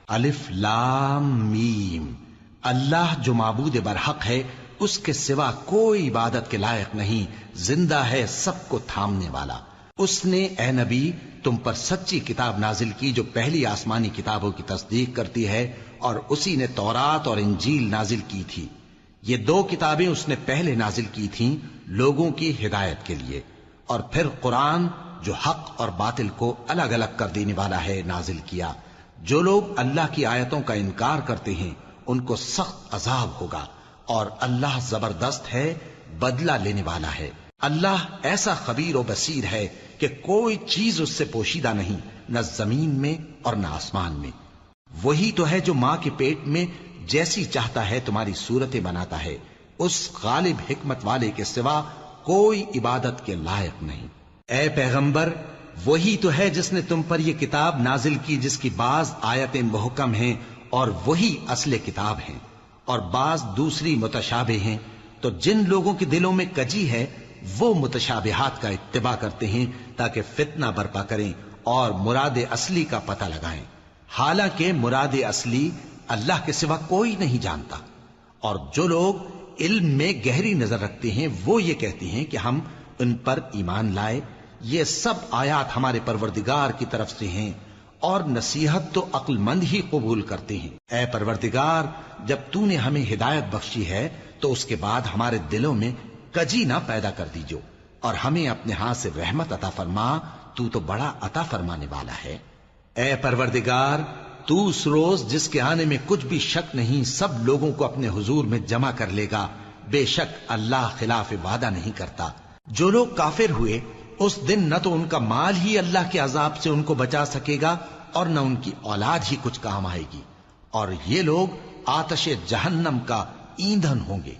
الف لام میم، اللہ جو معبود برحق ہے اس کے سوا کوئی عبادت کے لائق نہیں، زندہ ہے سب کو تھامنے والا۔ اس نے اے نبی تم پر سچی کتاب نازل کی جو پہلی آسمانی کتابوں کی تصدیق کرتی ہے، اور اسی نے تورات اور انجیل نازل کی تھی۔ یہ دو کتابیں اس نے پہلے نازل کی تھیں لوگوں کی ہدایت کے لیے، اور پھر قرآن جو حق اور باطل کو الگ الگ کر دینے والا ہے نازل کیا۔ جو لوگ اللہ کی آیتوں کا انکار کرتے ہیں ان کو سخت عذاب ہوگا، اور اللہ زبردست ہے، بدلہ لینے والا ہے۔ اللہ ایسا خبیر و بصیر ہے کہ کوئی چیز اس سے پوشیدہ نہیں، نہ زمین میں اور نہ آسمان میں۔ وہی تو ہے جو ماں کے پیٹ میں جیسی چاہتا ہے تمہاری صورتیں بناتا ہے، اس غالب حکمت والے کے سوا کوئی عبادت کے لائق نہیں۔ اے پیغمبر، وہی تو ہے جس نے تم پر یہ کتاب نازل کی جس کی بعض آیتیں محکم ہیں اور وہی اصل کتاب ہیں، اور بعض دوسری متشابہ ہیں۔ تو جن لوگوں کے دلوں میں کجی ہے وہ متشابہات کا اتباع کرتے ہیں تاکہ فتنہ برپا کریں اور مراد اصلی کا پتہ لگائیں، حالانکہ مراد اصلی اللہ کے سوا کوئی نہیں جانتا۔ اور جو لوگ علم میں گہری نظر رکھتے ہیں وہ یہ کہتے ہیں کہ ہم ان پر ایمان لائے، یہ سب آیات ہمارے پروردگار کی طرف سے ہیں، اور نصیحت تو عقل مند ہی قبول کرتے ہیں۔ اے پروردگار، جب تو نے ہمیں ہدایت بخشی ہے تو اس کے بعد ہمارے دلوں میں کجی نہ پیدا کر دیجو، اور ہمیں اپنے ہاتھ سے رحمت عطا فرما، تو بڑا عطا فرمانے والا ہے۔ اے پروردگار، تو اس روز جس کے آنے میں کچھ بھی شک نہیں سب لوگوں کو اپنے حضور میں جمع کر لے گا، بے شک اللہ خلاف وعدہ نہیں کرتا۔ جو لوگ کافر ہوئے اس دن نہ تو ان کا مال ہی اللہ کے عذاب سے ان کو بچا سکے گا اور نہ ان کی اولاد ہی کچھ کام آئے گی، اور یہ لوگ آتش جہنم کا ایندھن ہوں گے۔